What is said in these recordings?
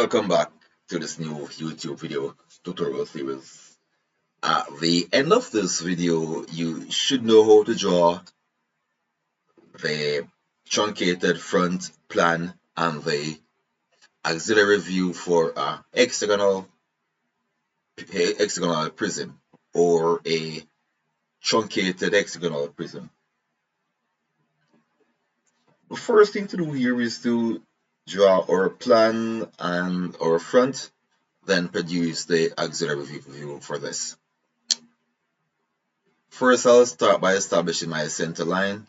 Welcome back to this new YouTube video tutorial series. At the end of this video, you should know how to draw the truncated front plan and the auxiliary view for a hexagonal prism or a truncated hexagonal prism. The first thing to do here is to draw our plan and our front, then produce the auxiliary view for this. First, I'll start by establishing my center line.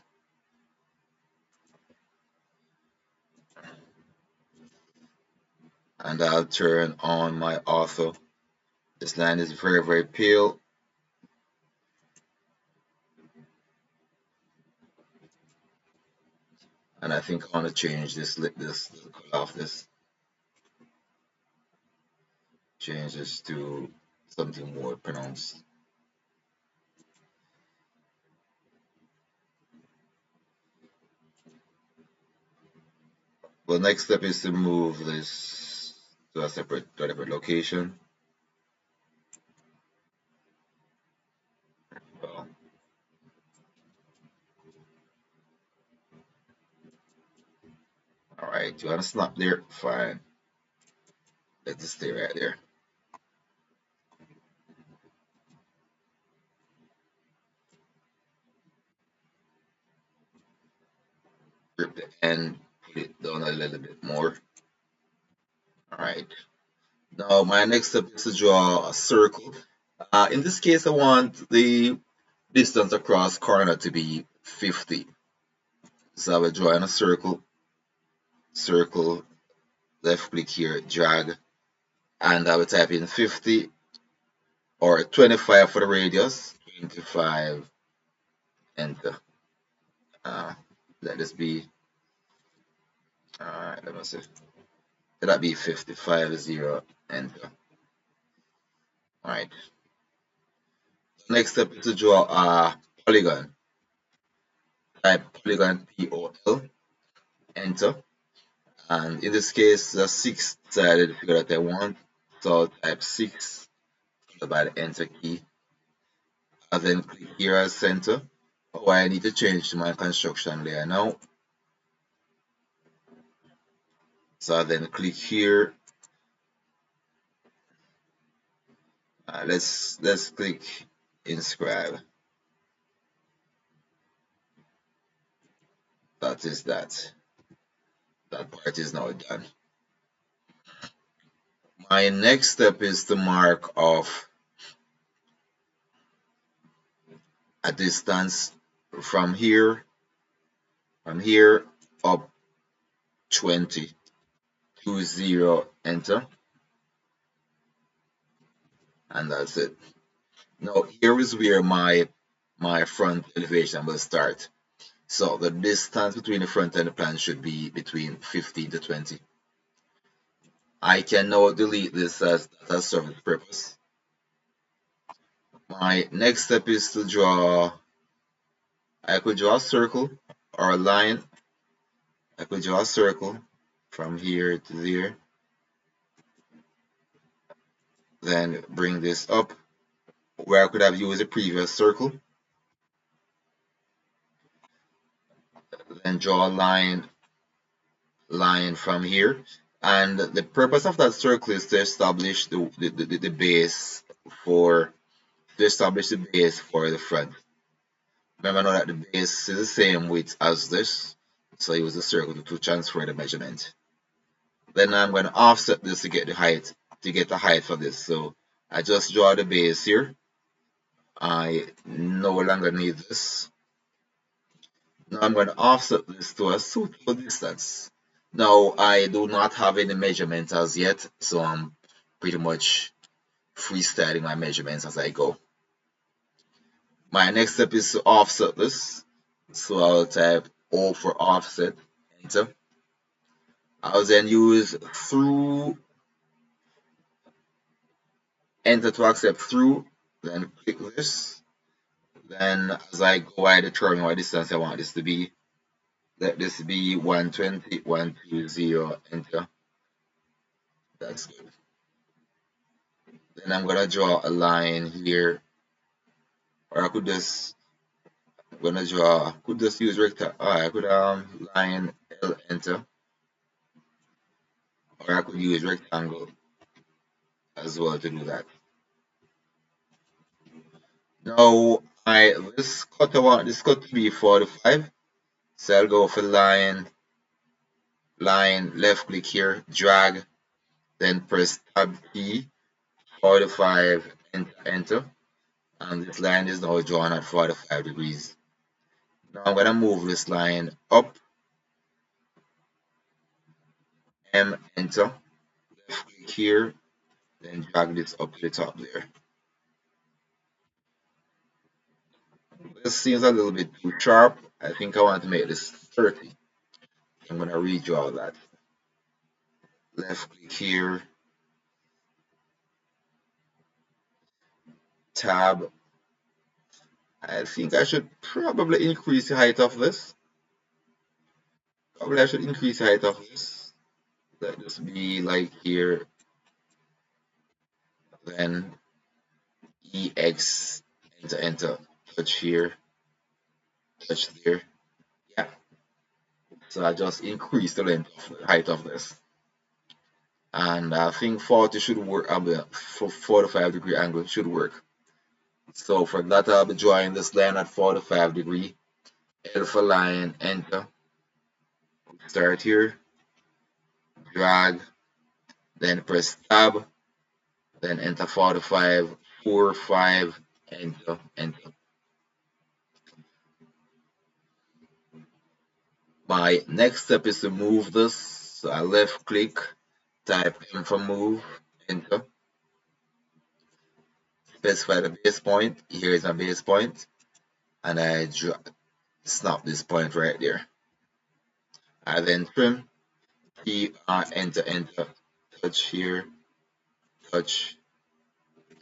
And I'll turn on my ortho. This line is very pale. And I think I want to change this color of this. Change this to something more pronounced. The next step is to move this to a separate location. Well, alright, you want to snap there? Fine. Let it stay right there. Grip the end, put it down a little bit more. Alright. Now my next step is to draw a circle. In this case, I want the distance across corner to be 50. So I will draw in a circle, left click here, drag, and I will type in 50 or 25 for the radius, 25, enter. Let this be, alright, let me see. Let that be 55, 0, enter. Alright. Next step is to draw a polygon. Type polygon POL, enter. And in this case, the 6-sided figure that I want, so I'll type 6 followed by the enter key. And then click here as center. Oh, I need to change to my construction layer now. So I then click here. Let's click inscribe. That is that. That part is now done. My next step is to mark off a distance from here up 20. 20, enter, and that's it. Now here is where my front elevation will start. So the distance between the front and the plan should be between 15 to 20. I can now delete this as that has served its purpose. My next step is to draw, I could draw a circle or a line. I could draw a circle from here to there. Then bring this up where I could have used a previous circle. Then draw a line from here. And the purpose of that circle is to establish the base for the front. Remember now that the base is the same width as this, so I use the circle to transfer the measurement. Then I'm going to offset this to get the height for this. So I just draw the base here. I no longer need this. Now I'm going to offset this to a suitable distance. Now I do not have any measurements as yet, so I'm pretty much freestyling my measurements as I go. My next step is to offset this, so I'll type O for offset, enter. I'll then use through, enter to accept through, then click this. Then as I go, I determine what distance I want this to be. Let this be 120, 120, enter. That's good. Then I'm gonna draw a line here, or I could just gonna draw. Could just use rectangle. I could line L enter, or I could use rectangle as well to do that. Now I this cut I want this cut to be 45. So I'll go for line, left click here, drag, then press tab key, 45, enter. And this line is now drawn at 45 degrees. Now I'm gonna move this line up, M, enter, left click here, then drag this up to the top there. This seems a little bit too sharp. I think I want to make this 30. I'm gonna redraw that. Left click here, tab. I think I should probably increase the height of this. Probably I should increase the height of this. Let this be like here, then EX, enter, enter, touch here, touch there. Yeah. So I just increase the length of the height of this. And I think 40 should work, for 45-degree angle should work. So for that, I'll be drawing this line at 45 degree. Alpha line, enter. Start here, drag, then press tab, then enter 45, 4, 5, enter, enter. My next step is to move this. So I left click, type M for move, enter. Specify the base point. Here is my base point, and I snap this point right there. I then trim, enter, enter, touch here, touch,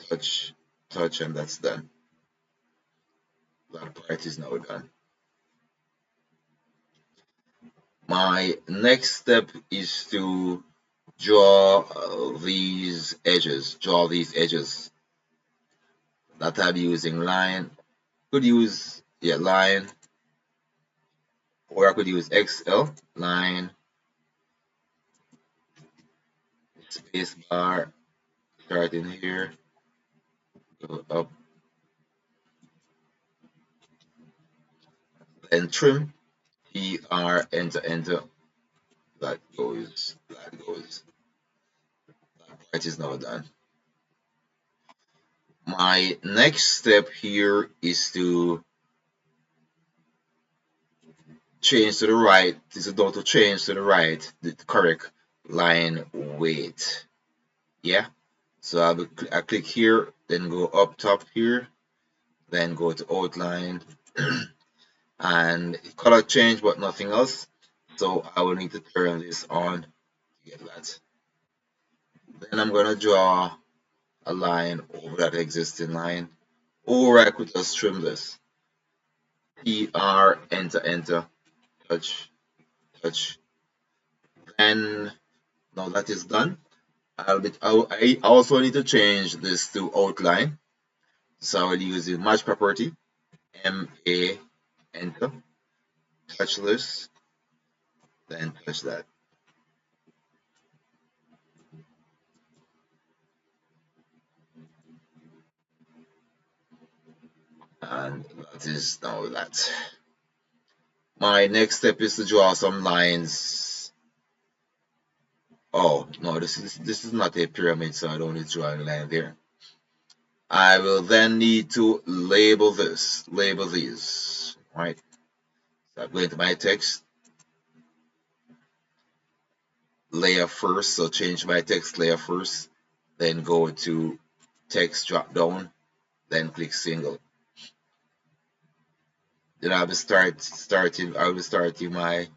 touch, touch, and that's done. That part is now done. My next step is to draw these edges. That I'll be using line. Could use line, or I could use XL, line, space bar, starting here, go up, then trim, enter, enter, that goes, that goes. That part is now done. My next step here is to change to the right. This is now to change to the right the correct line weight. Yeah. So I click here, then go up top here, then go to outline, and color change, but nothing else. So I will need to turn this on to get that. Then I'm gonna draw a line over that existing line, or I could just trim this. Enter, enter, touch, touch. Then now that is done, I also need to change this to outline. So I will use the match property, MA, enter, touch this, then touch that. And that is now that. My next step is to draw some lines. Oh no, this is not a pyramid, so I don't need to draw a line there. I will then need to label these, right? So I'm going to my text layer first, so change my text layer first, then go to text drop down, then click single. Then I will starting my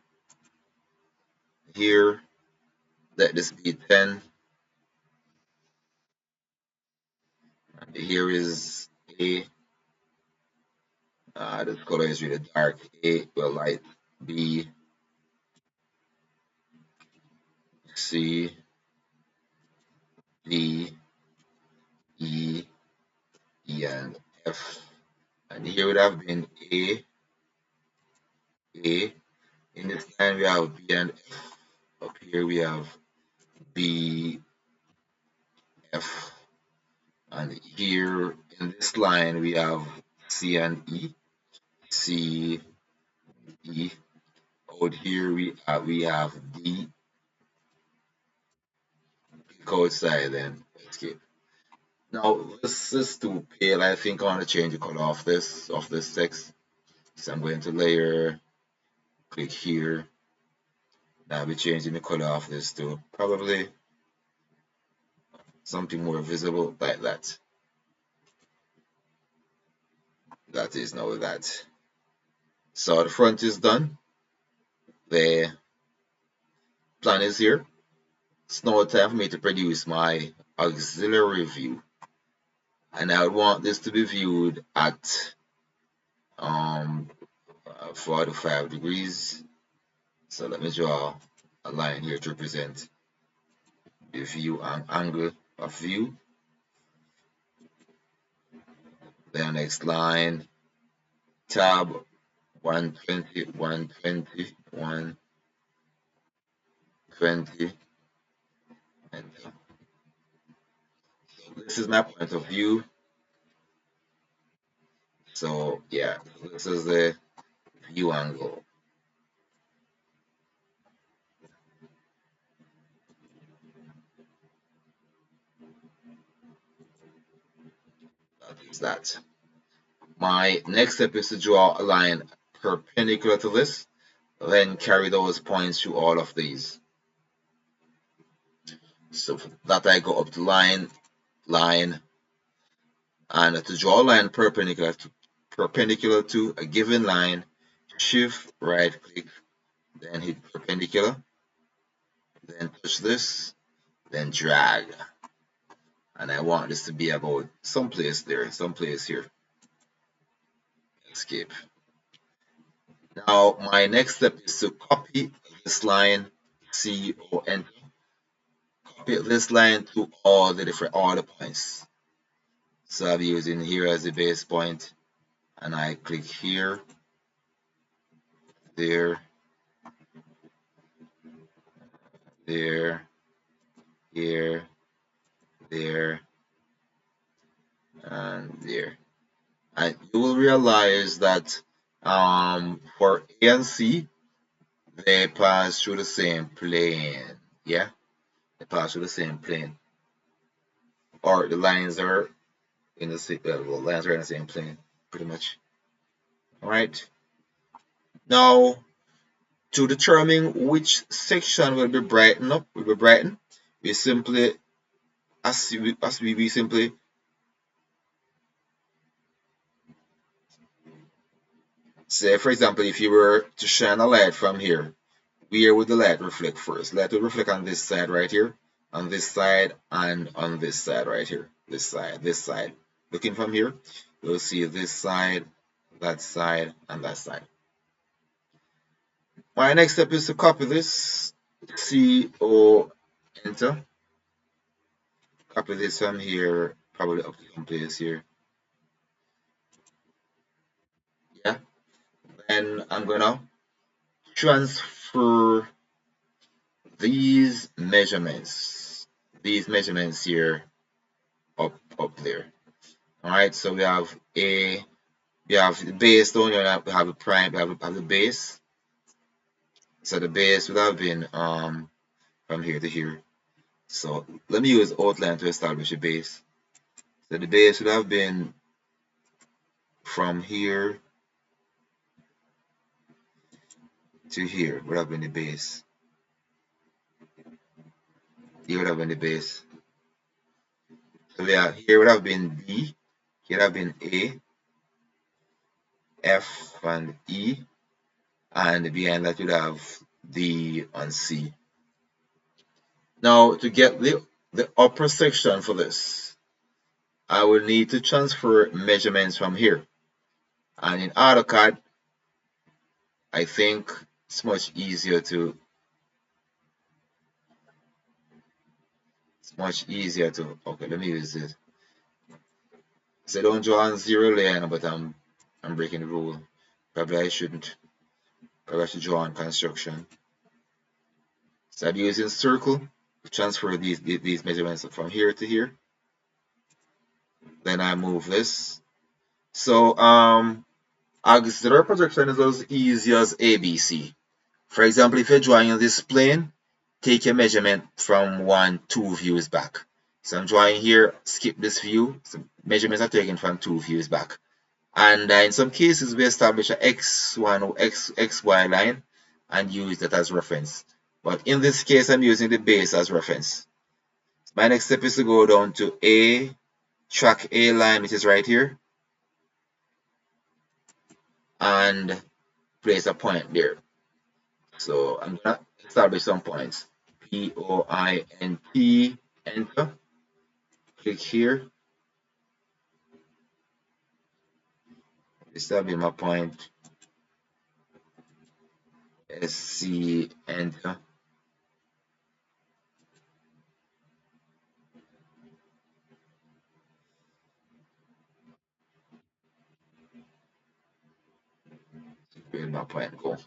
here. Let this be 10. Here is A. This color is really dark. A, well, light. B, C, D, E, E, and F. And here would have been A. In this line we have B and F. Up here we have B, F. And here in this line we have C and E. C, E. Out here we have D. Go outside then escape. Now this is too pale. I think I want to change the color of this text. So I'm going to layer, click here. Now I'll be changing the color of this to probably something more visible like that. That is now that. So the front is done. The plan is here. It's now time for me to produce my auxiliary view. And I would want this to be viewed at um 45 degrees. So let me draw a line here to represent the view and angle of view. Then next line, tab 120, 120, 120, and this is my point of view. So yeah, this is the view angle. That is that. My next step is to draw a line perpendicular to this, then carry those points through all of these. So for that I go up to line, and to draw a line perpendicular to a given line, shift right click, then hit perpendicular, then touch this, then drag. And I want this to be about someplace there, someplace here. Escape. Now my next step is to copy this line, C or enter. Copy this line to all the points. So I'll be using here as the base point, and I click here, there, there, here, there, and there. And you will realize that for A and C, they pass through the same plane. Yeah, they pass through the same plane. Or the lines are in the same, well, lines are in the same plane, pretty much. All right. Now, to determine which section will be brightened, we simply, we simply say, for example, if you were to shine a light from here, where would the light reflect first? Light will reflect on this side right here, on this side, and on this side right here. This side, this side. Looking from here, you'll see this side, and that side. My next step is to copy this, CO, enter. Copy this from here, probably up to some place here. Yeah. Then I'm gonna transfer these measurements here up there. All right, so we have the base down here. We have the prime. We have the base. So the base would have been from here to here. So let me use outline to establish a base. So the base would have been from here to here. Would have been the base. Here would have been the base. So yeah, here would have been D. Here would have been A, F, and E, and behind that you'd have D and C. Now to get the upper section for this, I will need to transfer measurements from here. And in AutoCAD, I think it's much easier to It's much easier to, okay, let me use this. So don't draw on zero line, but I'm breaking the rule. Probably I shouldn't. Probably I should draw on construction. So I'm using circle to transfer these measurements from here to here. Then I move this. So auxiliary projection is as easy as ABC. For example, if you're drawing on this plane, take your measurement from 2 views back. So I'm drawing here, skip this view. So measurements are taken from 2 views back. And in some cases, we establish a x1 or xy line and use that as reference. But in this case, I'm using the base as reference. My next step is to go down to A, track A line, which is right here, and place a point there. So I'm going to establish some points. P-O-I-N-T, enter. Click here. Establish my point. S-C, enter. Where my point go?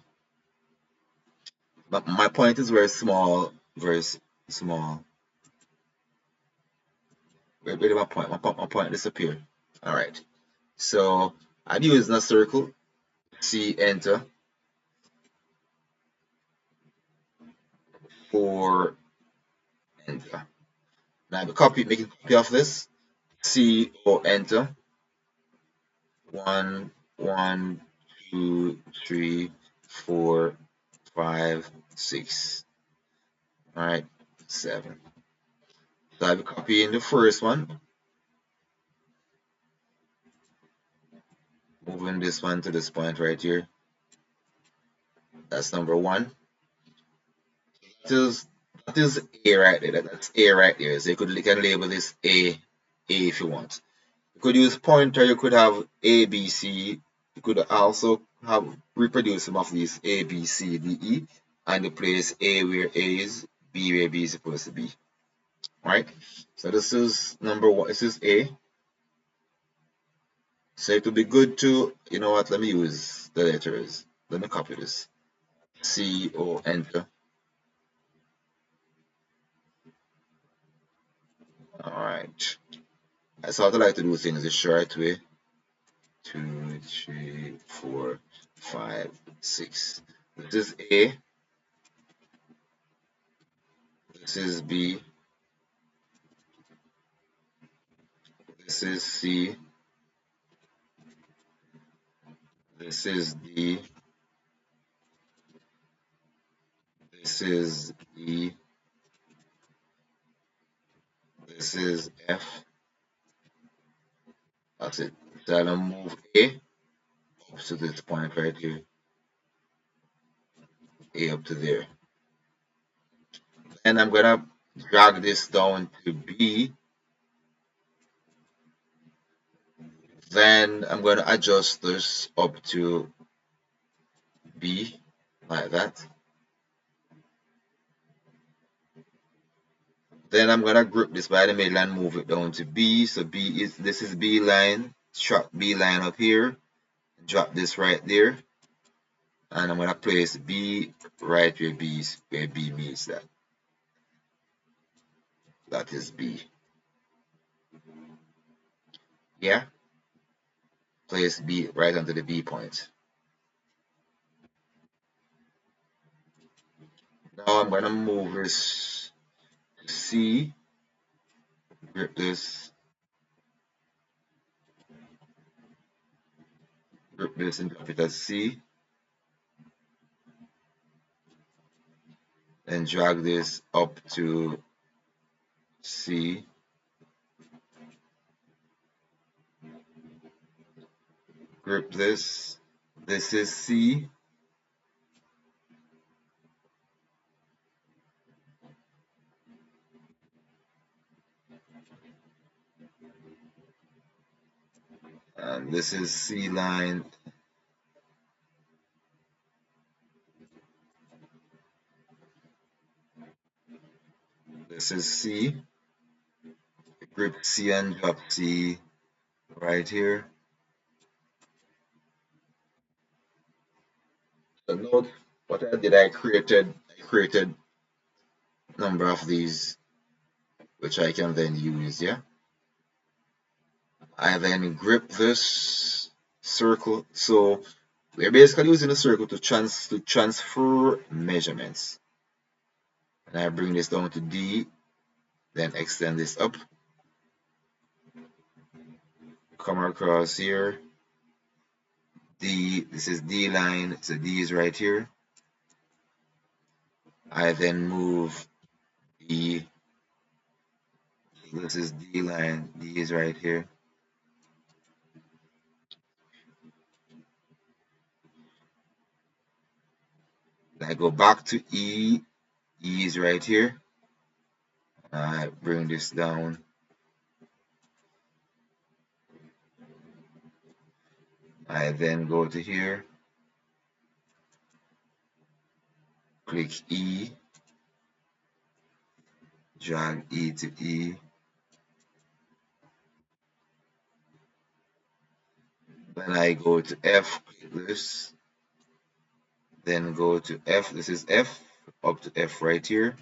But my point is very small, very small. Where did my point? My point disappear. All right. So I'm using a circle. C, enter. 4, enter. Now I'm making a copy of this. C, O, enter. 1, 1, 2, 3, 4, 5, 6. All right, 7. So I'll be copying the first one, moving this one to this point right here. That's number 1. That is A right there. That's A right there. So you can label this A if you want. You could use pointer. You could have A, B, C. You could also have reproduce some of these A, B, C, D, E, and you place A where A is, B where B is supposed to be. Right? So this is number 1. This is A. So it would be good to, you know what? Let me use the letters. Let me copy this. C, O, enter. All right. I sort of like to do things the short way. 2, 3, 4, 5, 6. This is A. This is B. This is C. This is D. This is E. This is F. That's it. So I'm gonna move A up to this point right here. A up to there. And I'm gonna drag this down to B. Then I'm gonna adjust this up to B like that. Then I'm gonna group this by the middle and move it down to B. So this is B line. Drop B line up here. Drop this right there. And I'm gonna place B right where B meets that. That is B. Yeah? Place B right onto the B point. Now I'm gonna move this to C. Grip this. Grip this and drop it as C. And drag this up to C. Grip this. This is C. And this is C line. This is C. grip C and drop C right here. So note what I did, I created number of these which I can then use, yeah. I then grip this circle. So we're basically using the circle to transfer measurements. And I bring this down to D, then extend this up, come across here. D, this is D line, so D is right here. I then move D, this is D line, D is right here. I go back to E, E is right here. I bring this down. I then go to here, click E, drag E to E. Then I go to F, click this, then go to F, this is F, up to F right here.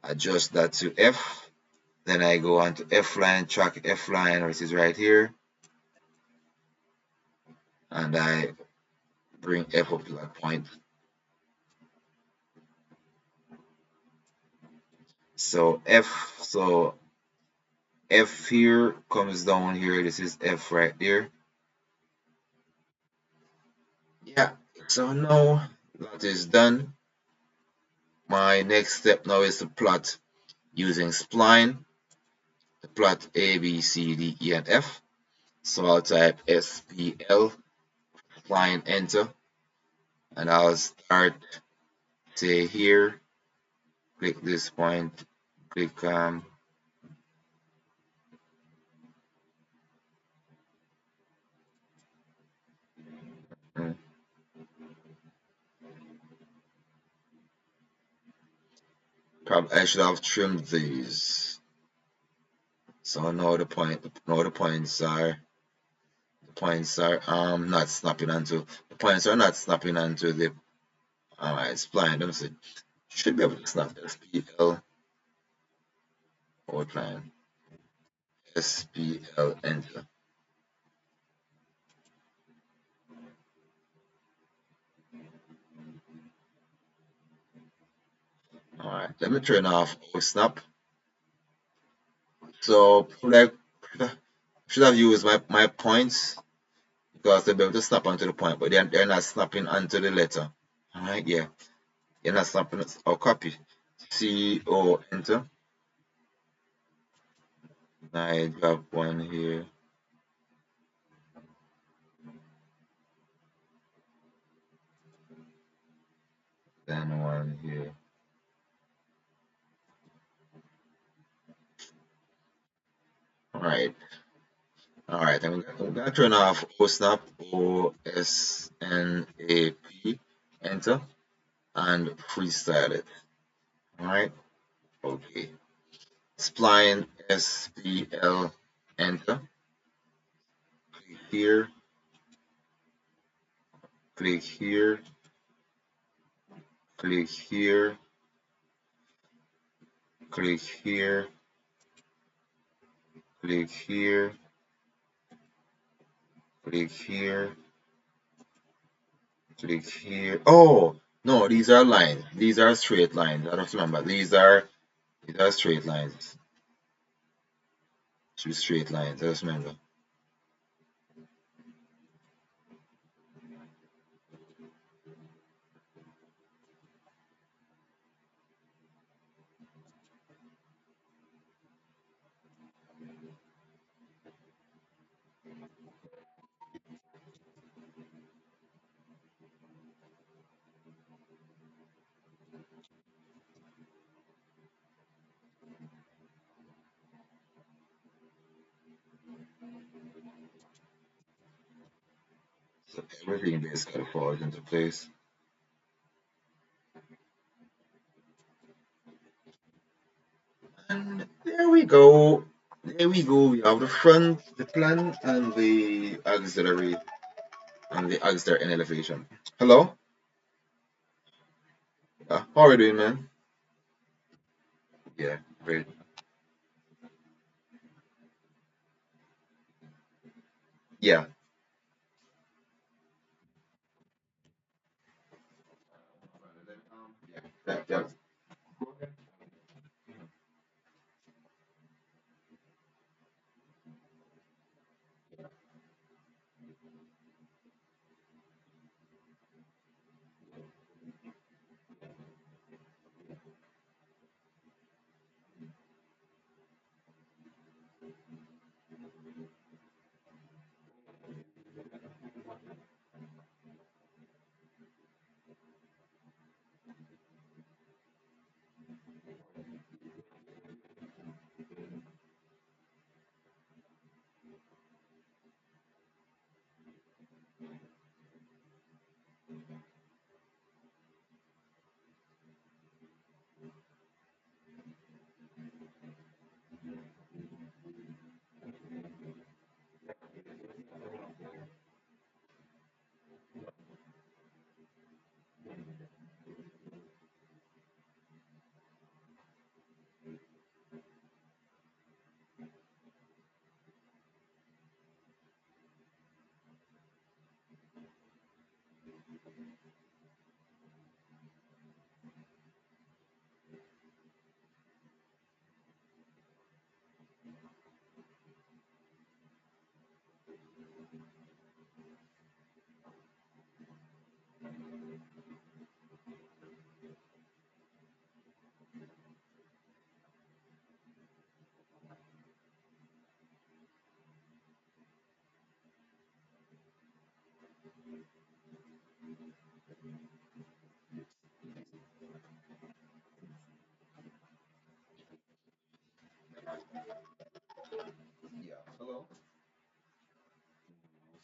Adjust that to F. Then I go on to F line, track F line, which is right here. And I bring F up to that point. So F here comes down here. This is F right there. Yeah, so now that is done. My next step now is to plot using spline, to plot A, B, C, D, E, and F. So I'll type SPL, spline, enter, and I'll start, say here, click this point, click probably I should have trimmed these. So now the points are not snapping onto the points are not snapping onto the spline. Let me see. Should be able to snap SPL outline. SPL enter. Alright, let me turn off snap. So like should have used my points because they'll be able to snap onto the point, but they're not snapping onto the letter. Alright, yeah. You're not snapping or copy. CO enter. I drop one here. Then one here. Alright. Alright, I'm gonna turn off OSNAP, OSNAP, enter, and freestyle it. Alright, okay. Spline SPL, enter. Click here, click here, click here, click here, click here, click here, click here. Oh no, these are lines. These are straight lines. I don't remember. These are straight lines. Should be straight lines. I just remember. So everything basically falls into place. here we go. We have the front, the plan, and the auxiliary and elevation. Hello? How are you doing, man? Yeah, great. Yeah, yeah, yeah.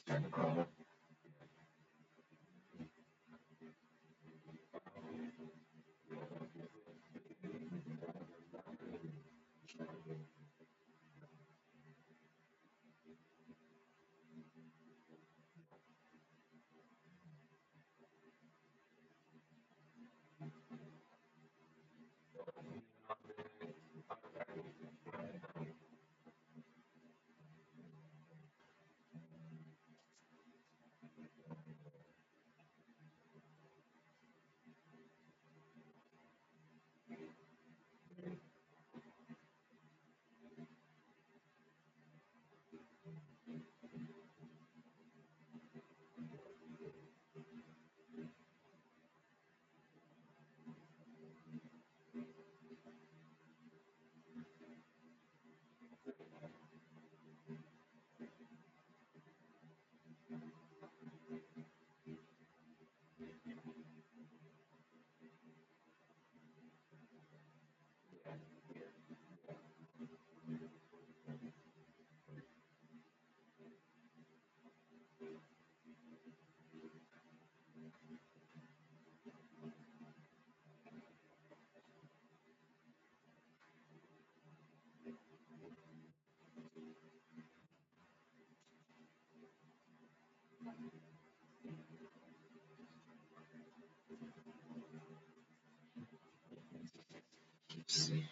Yeah. Hello? See.